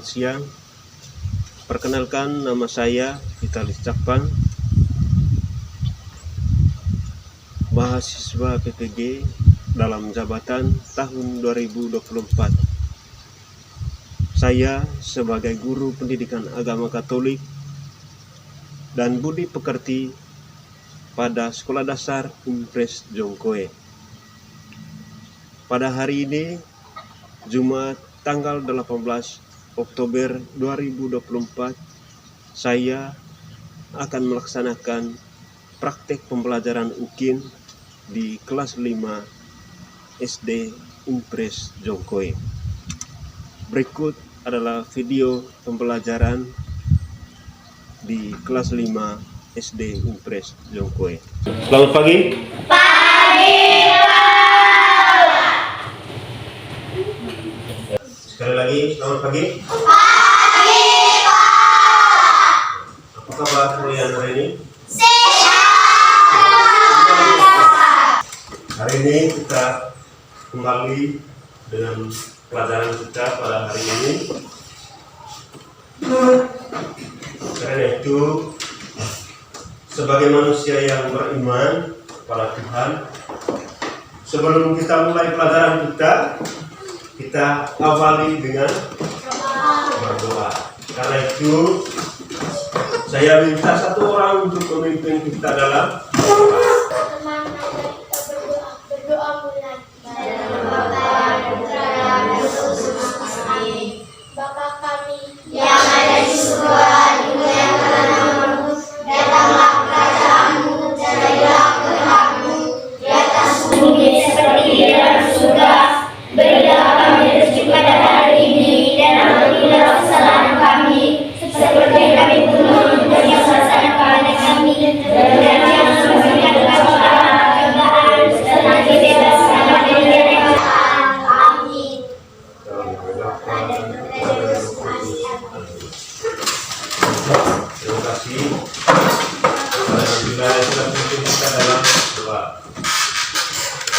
selamat siang. Perkenalkan, nama saya Vitalis Cakpan, mahasiswa PPG dalam jabatan tahun 2024. Saya sebagai guru pendidikan agama Katolik dan budi pekerti pada Sekolah Dasar Impres Jongkoe. Pada hari ini, Jumat tanggal 18 Oktober 2024, saya akan melaksanakan praktek pembelajaran UKIN di kelas 5 SD Impres Jongkoe. Berikut adalah video pembelajaran di kelas 5 SD Impres Jongkoe. Selamat pagi. Sekali lagi, selamat pagi. Pagi, Pak. Apa kabar kalian hari ini? Sehat. Hari ini kita kembali dengan pelajaran kita pada hari ini. Karena itu, sebagai manusia yang beriman kepada Tuhan, sebelum kita mulai pelajaran kita awali dengan berdoa. Karena itu, saya minta satu orang untuk memimpin kita dalam berdoa mulai. Bapa kami yang ada di surga, dimuliakanlah namamu, datanglah kerajaanmu, jadilah kehendakmu di atas bumi seperti di dalam surga. Berilah kami rezeki pada hari ini, dan ampunilah kesalahan kami, seperti kami pun mengampuni kesalahan kepada kami, dan jangan memberikan cobaan, tetapi bebaskan kami dari kesalahan. Amin. Terima kasih. Alhamdulillah sudah memimpin kita dalam doa.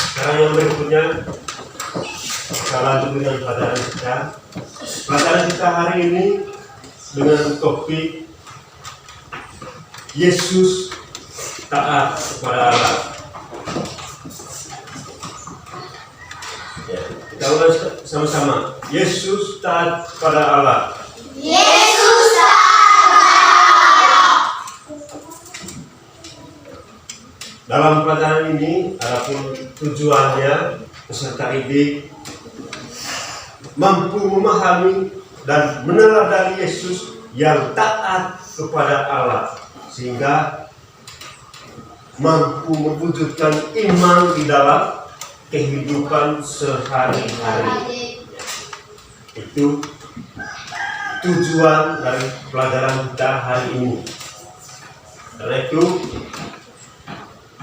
Sekarang yang berikutnya, kita lanjut dengan pelajaran kita. Pelajaran kita hari ini dengan topik Yesus taat kepada Allah. Ya, kita ulang sama-sama. Yesus taat kepada Allah. Yesus Dalam pelajaran ini, adapun tujuannya peserta didik mampu memahami dan meneladani Yesus yang taat kepada Allah, sehingga mampu mewujudkan iman di dalam kehidupan sehari-hari. Itu tujuan dari pelajaran kita hari ini. Karena itu,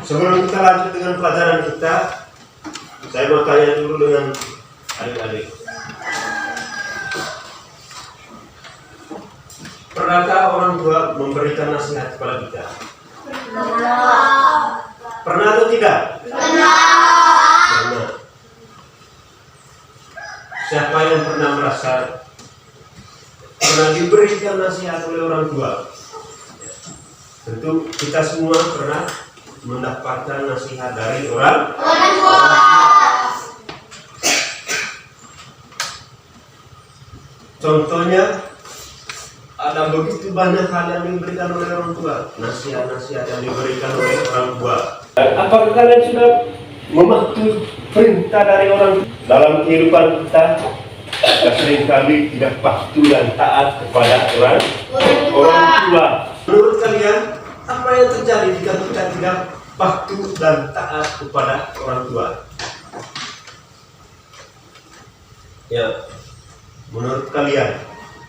sebelum kita lanjut dengan pelajaran kita, saya mau tanya dulu dengan adik-adik. Pernahkah orang tua memberikan nasihat kepada kita? Pernah atau tidak? Pernah. Siapa yang pernah merasa pernah diberikan nasihat oleh orang tua? Tentu kita semua pernah mendapatkan nasihat dari orang tua. Contohnya, ada begitu banyak hal yang diberikan oleh orang tua, nasihat-nasihat yang diberikan oleh orang tua. Apakah kalian sudah mematuhi perintah dari orang dalam kehidupan kita? Kita seringkali tidak patuh dan taat kepada orang tua. Menurut kalian, apa yang terjadi jika kita tidak patuh dan taat kepada orang tua? Ya, menurut kalian,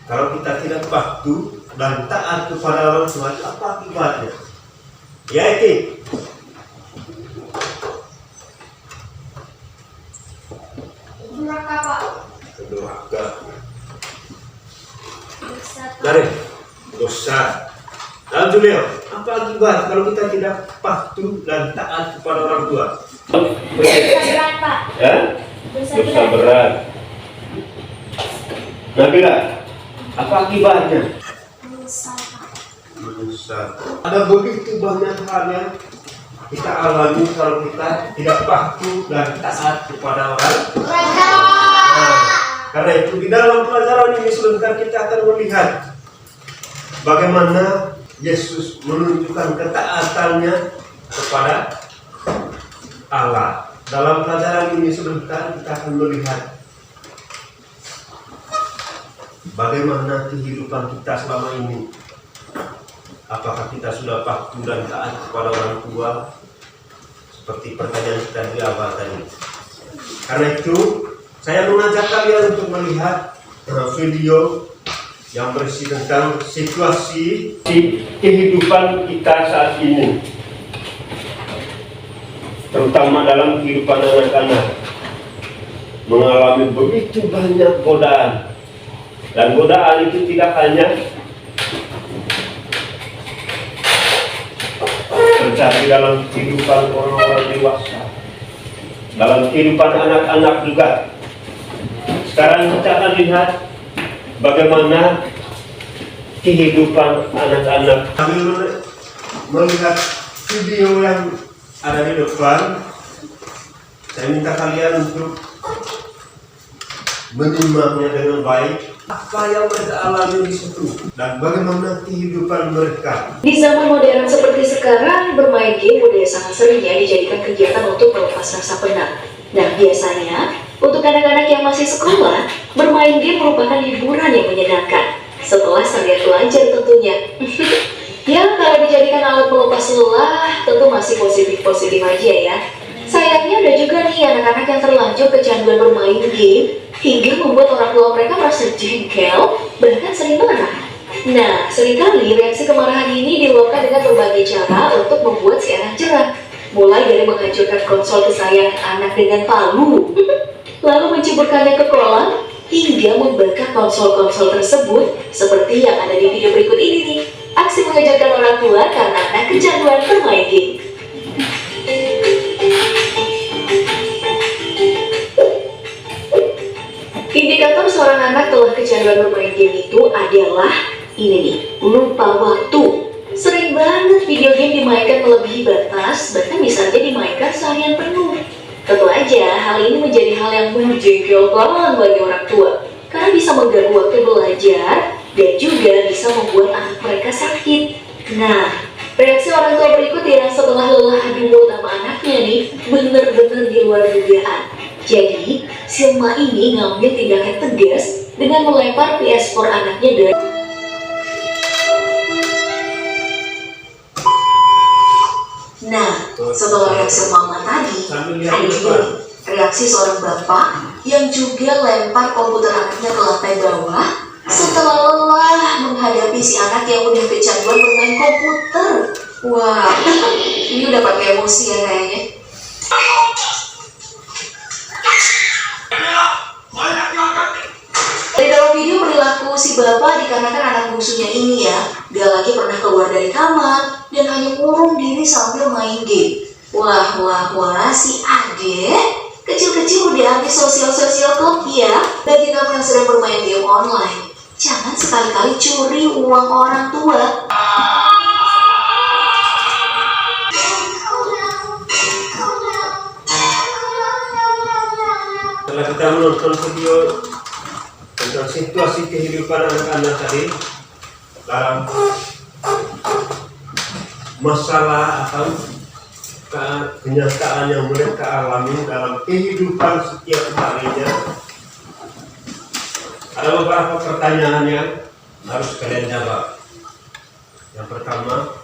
kalau kita tidak patuh dan taat kepada orang tua, apa akibatnya? Ya, itu. Durhaka, Pak. Durhaka. Dari dosa. Lalu Julio, apa akibat kalau kita tidak patuh dan taat kepada orang tua? Dosa berat, Pak. Ya? Dosa berat. Nabila, Apa akibatnya? Menyesal, Pak. Menyesal. Ada begitu banyak hal yang kita alami kalau kita tidak patuh dan taat kepada orang. Nah, karena itu di dalam pelajaran ini sebentar kita akan melihat bagaimana Yesus menunjukkan ketaatannya kepada Allah. Dalam pelajaran ini sebentar kita akan melihat bagaimana kehidupan kita selama ini. Apakah kita sudah patuh dan taat kepada orang tua? Seperti pertanyaan kita di awal tadi. Karena itu, saya mengajak kalian untuk melihat video yang berisi tentang situasi kehidupan kita saat ini. Terutama dalam kehidupan anak-anak. Mengalami begitu banyak godaan. Dan godaan itu tidak hanya terjadi dalam kehidupan orang-orang dewasa, dalam kehidupan anak-anak juga. Sekarang kita akan lihat bagaimana kehidupan anak-anak. Kami melihat video yang ada di depan. Saya minta kalian untuk menyimaknya dengan baik. Apa yang mereka alami di situ dan bagaimana kehidupan mereka. Di zaman modern seperti sekarang, bermain game udah sangat sering ya dijadikan kegiatan untuk melepas rasa penat. Nah, biasanya untuk anak-anak yang masih sekolah, bermain game merupakan hiburan yang menyenangkan. Setelah seharian belajar tentunya. Ya, kalau dijadikan alat pelepas lelah, tentu masih positif-positif aja ya. Sayangnya ada juga nih anak-anak yang terlanjur kecanduan bermain game hingga membuat orang tua mereka merasa jengkel, bahkan sering marah. Nah, seringkali reaksi kemarahan ini diluapkan dengan berbagai cara untuk membuat si anak jerah. Mulai dari menghancurkan konsol kesayangan anak dengan palu, lalu menceburkannya ke kolam, hingga membakar konsol-konsol tersebut seperti yang ada di video berikut ini nih. Aksi mengejarkan orang tua karena anak kecanduan bermain game. Indikator seorang anak telah kecanduan bermain game itu adalah ini nih, lupa waktu. Sering banget video game dimainkan melebihi batas, bahkan bisa saja dimainkan seharian penuh. Tentu aja hal ini menjadi hal yang menjengkelkan bagi orang tua, karena bisa mengganggu waktu belajar dan juga bisa membuat anak mereka sakit. Nah, reaksi orang tua berikut yang setelah lelah adu mulut sama anaknya nih, bener-bener di luar dugaan. Jadi, si emak ini ngambil tindakan tegas dengan melempar PS4 anaknya dari... Nah, setelah reaksi mama tadi, ada juga reaksi seorang bapak yang juga lempar komputer anaknya ke lantai bawah setelah lelah menghadapi si anak yang udah kecanduan bermain komputer. Wah, ini udah pakai emosi ya kayaknya. Dari dalam video perilaku si bapak dikarenakan anak bungsunya ini ya, dia lagi pernah keluar dari kamar dan hanya ngurung diri sambil main game. Wah, si adek kecil-kecil udah habis sosial club ya. Bagi kamu yang sedang bermain game online, jangan sekali-kali curi uang orang tua. Setelah kita menonton video tentang situasi kehidupan anak-anak tadi dalam masalah atau kenyataan yang mereka alami dalam kehidupan setiap harinya, ada beberapa pertanyaan yang harus kalian jawab. Yang pertama,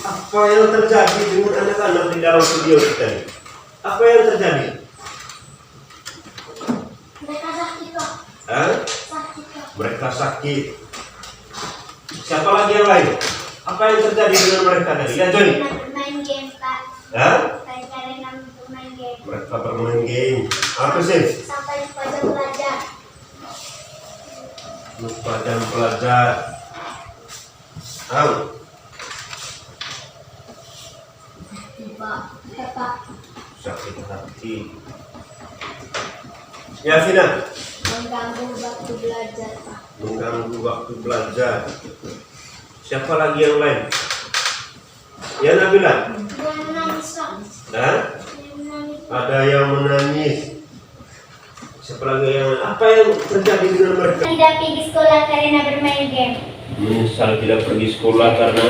apa yang terjadi dengan anak-anak di dalam video kita ini? Apa yang terjadi? Mereka sakit kok. Sakit kok. Mereka sakit. Siapa lagi yang lain? Apa yang terjadi dengan mereka tadi? Ya, Johnny. Bermain game, Pak. Karena bermain game. Mereka bermain game. Apa sih? Sampai lupa jam belajar. Lupa jam belajar. Tahu? Pak. Sakit hati. Ya, Vina. Mengganggu waktu belajar, Pak. mengganggu waktu belajar. Siapa lagi yang lain? Ya Nabila? Nah, ada yang menangis. Siapa lagi yang lain? Apa yang terjadi dengan mereka? Tidak pergi sekolah karena bermain game. Menyesal tidak pergi sekolah karena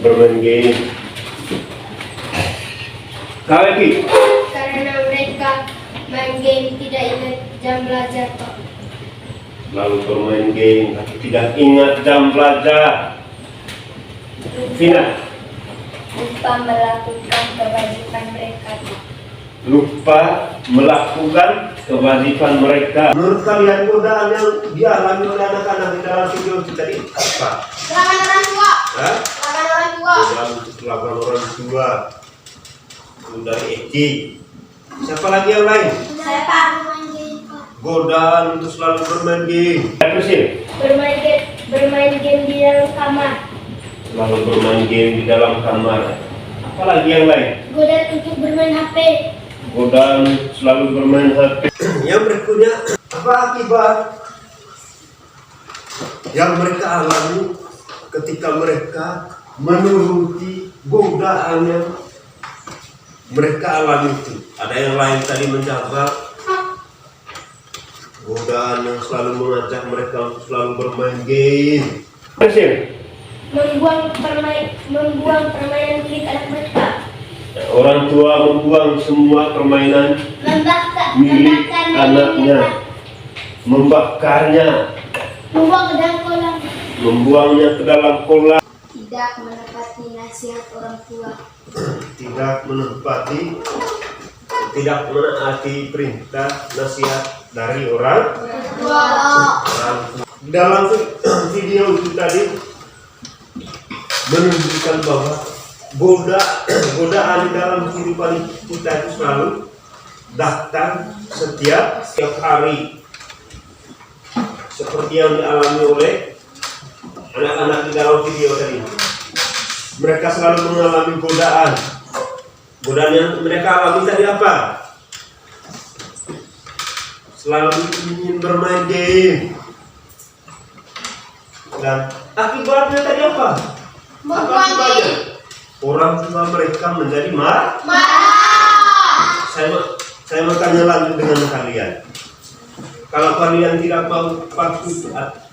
bermain game. Kau lagi? Karena mereka main game tidak ingat jam belajar, Pak. Lalu bermain game tapi tidak ingat jam belajar. Vina? Lupa melakukan kewajiban mereka. Lupa melakukan kewajiban mereka. Menurut kalian godaan yang dialami oleh anak-anak di dalam video kita ini apa? Lawan orang tua. Hah? Lawan orang tua. Godaan untuk lawan orang tua. Itu dari Eki. Siapa lagi yang lain? Saya Pak. Bermain game, Pak. Godaan untuk selalu bermain game. Apa sih? Bermain game di dalam kamar. Selalu bermain game di dalam kamar. Apa lagi yang lain? Godaan untuk bermain HP. Godaan selalu bermain HP. Yang berikutnya, apa akibat yang mereka alami ketika mereka menuruti godaan yang mereka alami itu? Ada yang lain tadi mencatat godaan yang selalu mengajak mereka untuk selalu bermain game. Membuang permainan milik anak mereka. Orang tua membuang semua permainan milik anaknya, membakarnya, Membuang ke dalam kolam. membuangnya ke dalam kolam. Tidak menepati nasihat orang tua. Tidak menaati perintah nasihat dari orang tua. Dalam video itu tadi menunjukkan bahwa godaan di dalam kehidupan kita itu selalu datang setiap hari, seperti yang dialami oleh anak-anak di dalam video tadi. Mereka selalu mengalami godaan. Godaan yang mereka alami tadi apa? Selalu ingin bermain game. Dan akibatnya tadi apa? Akibatnya orang tua mereka menjadi marah. Saya mau tanya lanjut dengan kalian. Kalau kalian tidak mau patuh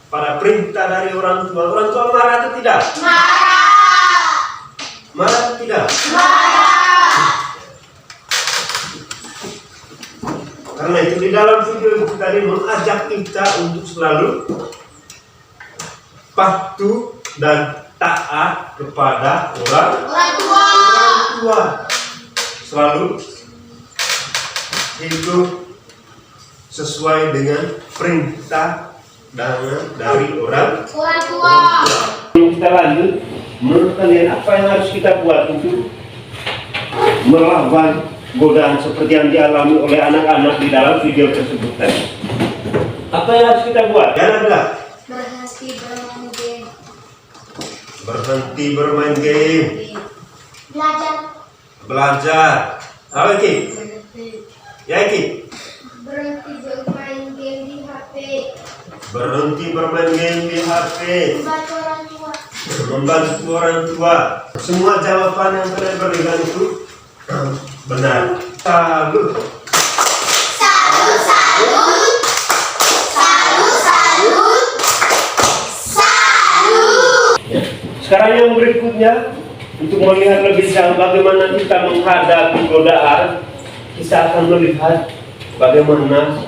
pada perintah dari orang tua marah atau tidak? Marah atau tidak? Karena itu di dalam video itu tadi mengajak kita untuk selalu patuh dan taat kepada orang tua. Selalu hidup sesuai dengan perintah dari orang tua. Kita lanjut. Menurut kalian apa yang harus kita buat untuk melawan godaan seperti yang dialami oleh anak-anak di dalam video tersebut tadi? Apa yang harus kita buat? Jangan adalah berhenti bermain game. Belajar. Apa Ki? Ya Ki? Berhenti bermain game di HP. Berhenti bermain game di HP. Membantu orang tua. Membantu orang tua. Semua jawaban yang kalian berikan itu benar. Salut. Sekarang yang berikutnya, untuk melihat lebih jauh bagaimana kita menghadapi godaan, kita akan melihat bagaimana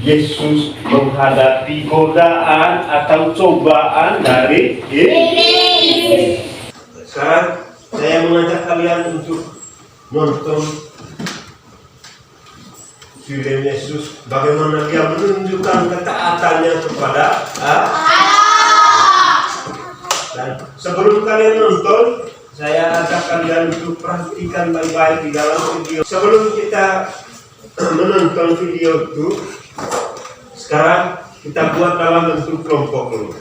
Yesus menghadapi godaan atau cobaan dari iblis. Sekarang saya mengajak kalian untuk nonton film Yesus, bagaimana dia menunjukkan ketaatannya kepada Allah. Dan sebelum kalian nonton, saya ajak kalian untuk perhatikan baik-baik di dalam video. Sebelum kita menonton video itu, sekarang kita buat dalam bentuk kelompok dulu.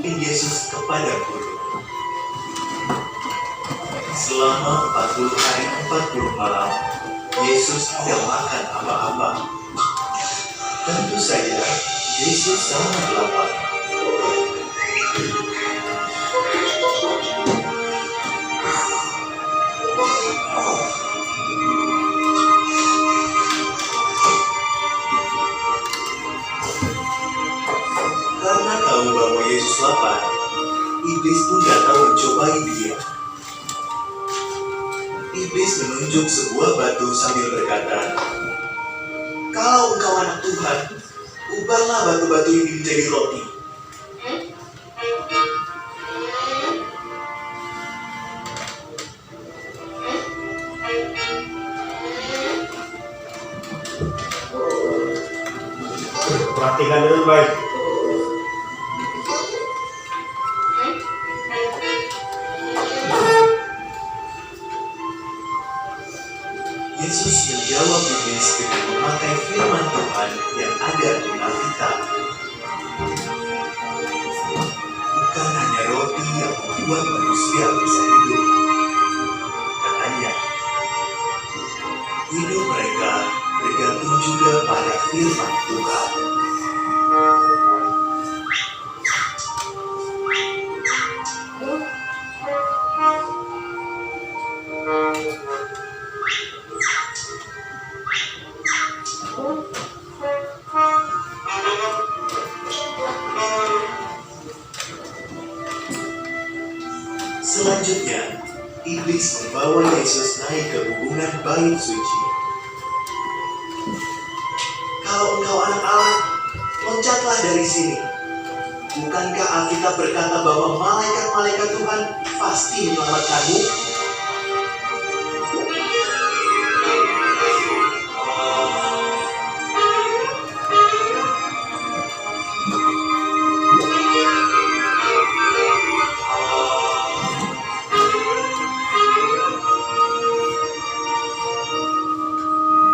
Yesus kepada guru. Selama 40 hari 40 malam, Yesus tidak makan apa-apa. Tentu saja, Yesus sangat lapar. Karena tahu bahwa Yesus lapar, iblis pun datang mencobai dia. Iblis menunjuk sebuah batu sambil berkata, "Kalau engkau anak Tuhan, ubahlah batu-batu ini menjadi roti." Perhatikan dengan baik. Yesus menjawab iblis dengan memakai firman Tuhan yang ada di Alkitab. Bukan hanya roti yang membuat manusia bisa hidup. Katanya, hidup mereka bergantung juga pada firman Tuhan. Selanjutnya, iblis membawa Yesus naik ke hubungan bait suci. "Kalau engkau anak Allah, loncatlah dari sini. Bukankah Alkitab berkata bahwa malaikat-malaikat Tuhan pasti menyelamatkanmu?"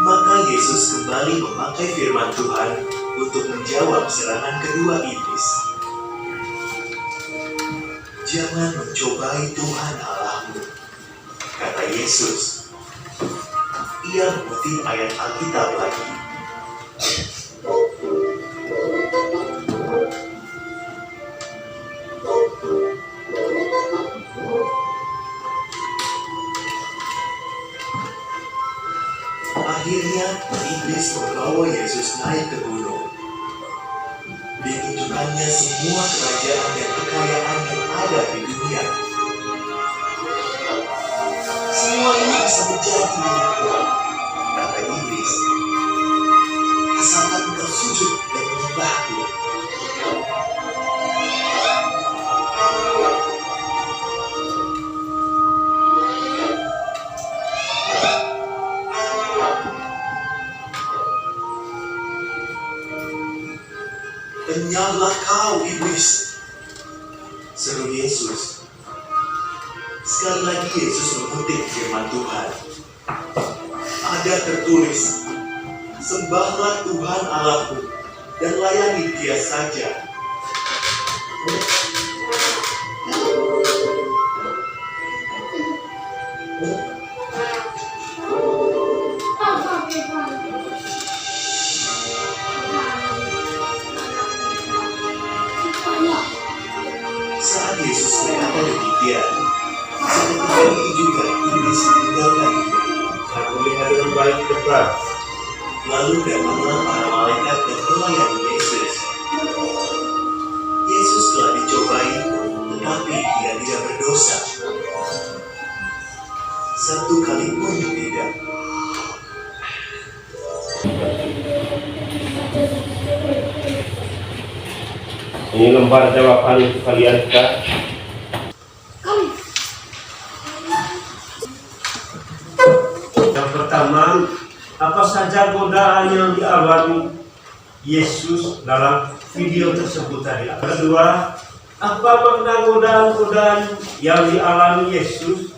Maka Yesus kembali memakai firman Tuhan untuk menjawab serangan kedua iblis. "Jangan mencobai Tuhan Allahmu," kata Yesus. Ia mengutip ayat Alkitab lagi. Akhirnya, iblis membawa Yesus naik ke gunung. Ditunjukkannya semua kerajaan dan kekayaan yang ada di dunia. "Semua ini bisa menjadi milikku," kata iblis. "Asalkan engkau sujud dan menyembahku." "Lenyaplah kau, iblis!" seru Yesus. Sekali lagi Yesus mengutip firman Tuhan. Ada tertulis, "Sembahlah Tuhan Allahmu dan layani Dia saja." Saat Yesus berkata demikian, seketika itu juga iblis meninggalkan dia. Aku lihat dengan baik ke depan. Lalu datanglah para malaikat dan melayani Yesus. Yesus telah dicobai, tetapi dia tidak berdosa. Satu kali pun tidak. Ini lembar jawaban untuk kalian kita. Yang pertama, apa saja godaan yang dialami Yesus dalam video tersebut tadi? Yang kedua, apa makna godaan-godaan yang dialami Yesus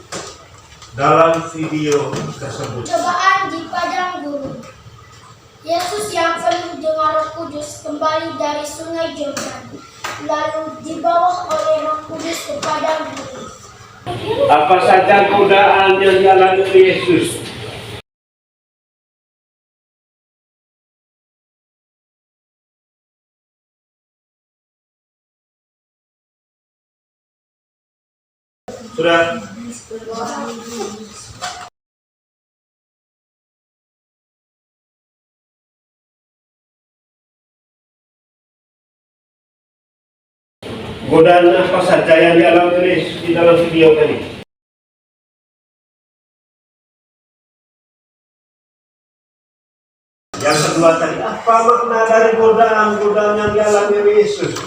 dalam video tersebut? Cobaan di padang gurun. Yesus yang penuh dengan Roh Kudus kembali dari sungai Yordan, lalu dibawa oleh Roh Kudus ke padang gurun. Apa saja godaan yang dialami Yesus Sudah. Godaan apa saja yang dialami di dalam video tadi? Yang kedua tadi, apa makna dari godaan yang dialami Yesus?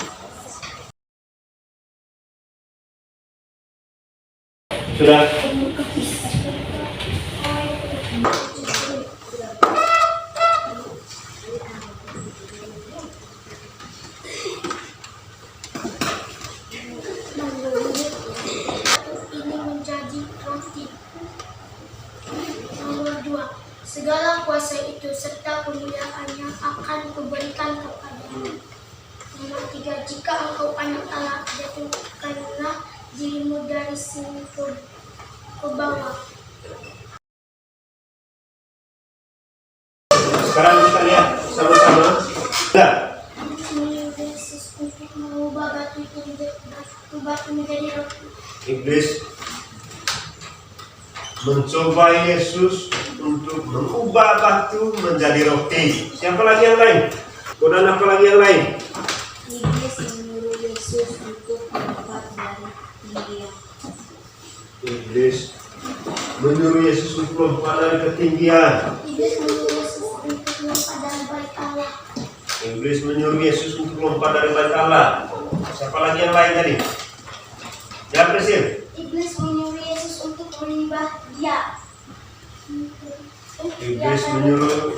Sudah. Ini menjadi roti. Nomor 2. Segala kuasa itu serta kemuliaannya akan kuberikan kepadamu. Nomor 3. Jika engkau anak Allah, jatuhkanlah dirimu dari sini ke bawah. Sekarang kita lihat sama-sama. Nah, Yesus untuk mengubah batu menjadi roti. iblis mencoba Yesus untuk mengubah batu menjadi roti. Siapa lagi yang lain? Godaan apa lagi yang lain? Iblis menyuruh Yesus untuk melompat dari ketinggian. Iblis menyuruh Yesus untuk melompat dari ketinggian. Iblis menyuruh Yesus untuk melompat dari bait Allah. Iblis menyuruh Yesus untuk melompat dari bait Allah. Siapa lagi yang lain tadi? Yang berhasil. Iblis menyuruh Yesus untuk menyembah Dia. Iblis menyuruh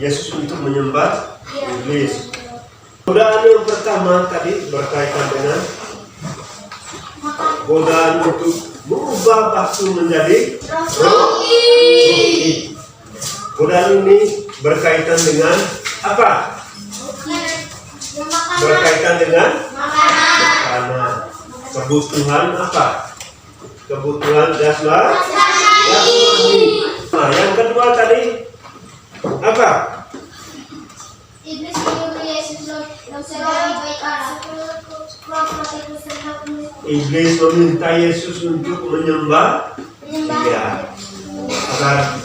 Yesus untuk menyembah iblis. Godaan yang pertama tadi berkaitan dengan godaan untuk mengubah batu menjadi roti. Godaan ini berkaitan dengan apa? Berkaitan dengan makanan. Kebutuhan apa? Kebutuhan jasmani. Nah, yang kedua tadi apa? Iblis menyuruh Yesus dari bait Allah. Iblis meminta Yesus untuk menyembah Dia, agar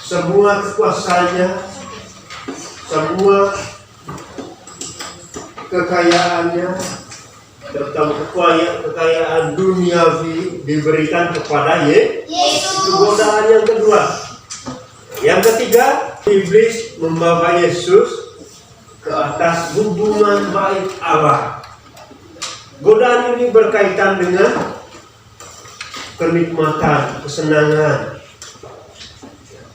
semua kekuasaannya, semua kekayaannya, terutama kekayaan duniawi diberikan kepada Yesus. Itu godaan yang kedua. Yang ketiga, iblis membawa Yesus ke atas hubungan baik Allah. Godaan ini berkaitan dengan kenikmatan, kesenangan.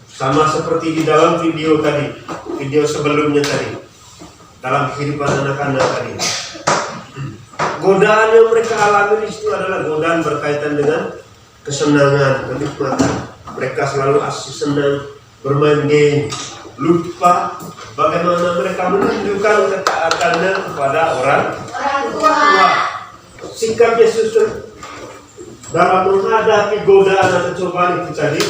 Sama seperti di dalam video tadi, video sebelumnya tadi, dalam kehidupan anak-anak tadi. Godaan yang mereka alami itu adalah godaan berkaitan dengan kesenangan, kenikmatan. Mereka selalu asik senang bermain game, lupa bagaimana mereka menunjukkan ketaatannya kepada orang tua. Sikap Yesus dalam menghadapi godaan atau cobaan itu tadi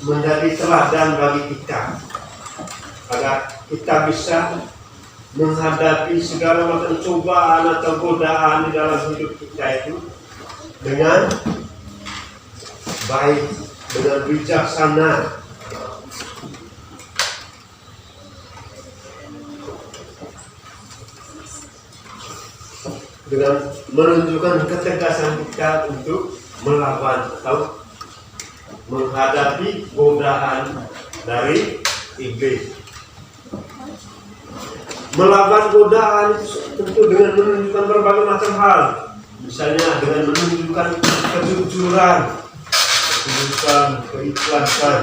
menjadi teladan bagi kita, agar kita bisa menghadapi segala macam cobaan atau godaan di dalam hidup kita itu dengan baik, dengan bijaksana. Dengan menunjukkan ketegasan kita untuk melawan atau menghadapi godaan dari iblis. Melawan godaan itu tentu dengan menunjukkan berbagai macam hal. Misalnya dengan menunjukkan kejujuran, keikhlasan.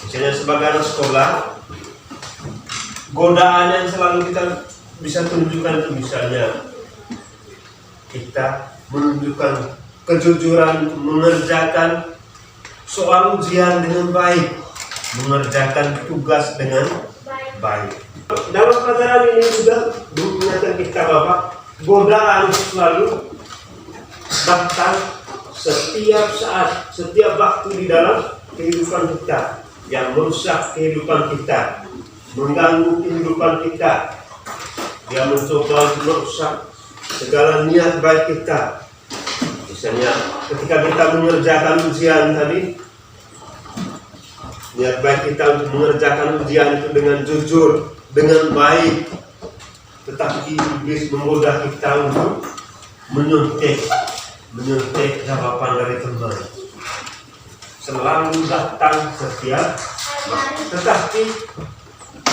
Misalnya sebagai anak sekolah, godaan yang selalu kita bisa tunjukkan itu misalnya kita menunjukkan kejujuran, mengerjakan soal ujian dengan baik, mengerjakan tugas dengan baik. Dalam pelajaran ini juga mengingatkan kita bahwa godaan selalu datang setiap saat, setiap waktu di dalam kehidupan kita, yang merusak kehidupan kita, mengganggu kehidupan kita. yang mencoba untuk merusak segala niat baik kita. Misalnya ketika kita mengerjakan ujian tadi, niat baik kita untuk mengerjakan ujian itu dengan jujur, dengan baik, tetapi iblis menggoda kita untuk menyuntik jawaban dari teman. Selalu datang setiap, tetapi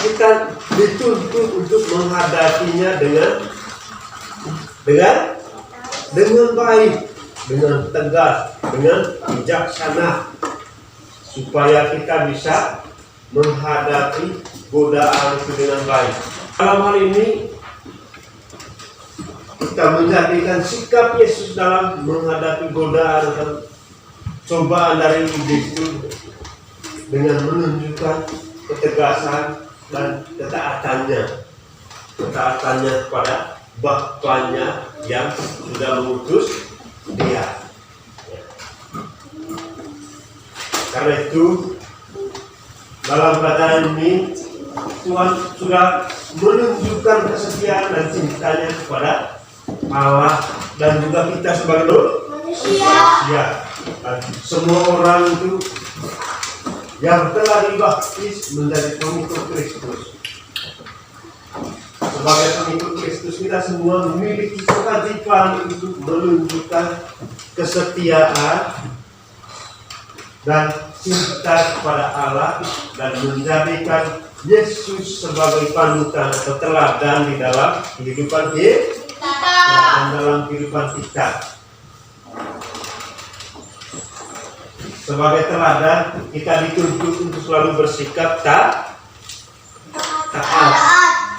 kita dituntut untuk menghadapinya dengan baik, dengan tegas, dengan bijaksana, supaya kita bisa menghadapi godaan itu dengan baik. Dalam hal ini kita menjadikan sikap Yesus dalam menghadapi godaan dan cobaan dari iblis itu dengan menunjukkan ketegasan dan ketaatannya kepada Bapaknya yang sudah mengutus dia. Karena itu dalam pelajaran ini Tuhan sudah menunjukkan kesetiaan dan cintanya kepada Allah dan juga kita sebagai manusia. Dan semua orang itu yang telah dibaptis menjadi pengikut Kristus. Sebagai pengikut Kristus, kita semua memiliki kewajiban untuk menunjukkan kesetiaan dan cinta kepada Allah dan menjadikan Yesus sebagai panutan atau teladan di dalam kehidupan kita dan dalam kehidupan kita. Sebagai teladan, kita dituntut untuk selalu bersikap taat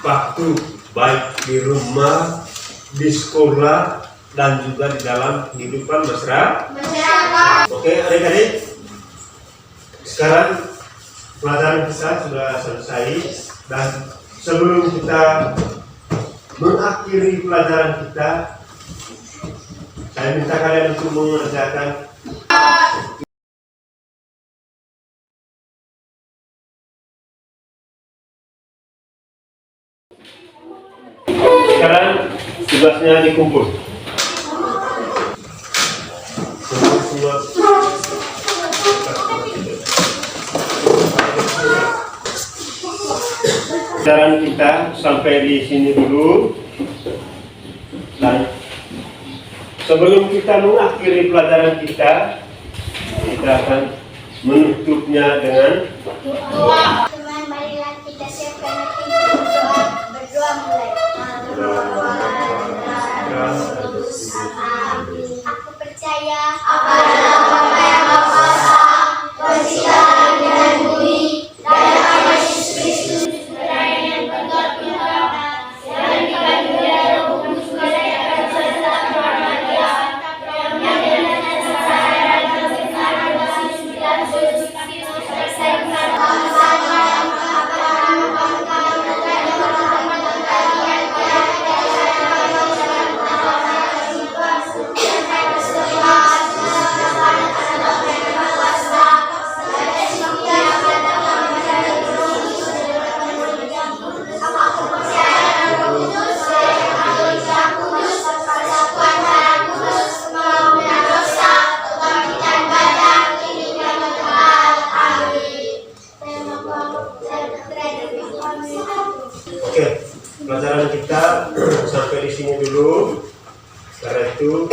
waktu, baik di rumah, di sekolah, dan juga di dalam kehidupan masyarakat. Oke, adik-adik, sekarang pelajaran kita sudah selesai, dan sebelum kita mengakhiri pelajaran kita, saya minta kalian untuk mengerjakan sekarang tugasnya dikumpul. Pelajaran kita sampai di sini dulu, dan sebelum kita mengakhiri pelajaran kita akan menutupnya dengan doa. Teman, marilah kita siapkan hati untuk berdoa mulai. Aku percaya adalah Bapa yang Maha Kuasa, pencipta langit dan bumi, dan akan Yesus Kristus, Putra yang berkata, yang dikandung dari Roh Kudus, melahirkan serta Maria, yang dengan sengsara dan terbenar berbasis dan suci Kristus tersenyum bersama yang mengatakan Oke, pelajaran kita sampai di sini dulu. Karena itu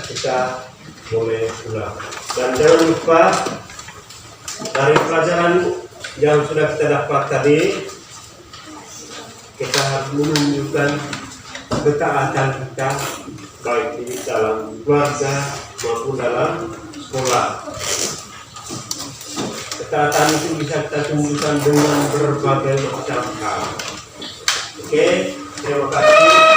kita boleh pulang. Dan jangan lupa dari pelajaran yang sudah kita dapat tadi, kita harus menunjukkan ketaatan kita baik di dalam keluarga maupun dalam sekolah. Ketaatan itu bisa kita tunjukkan dengan berbagai macam hal. Oke, terima kasih.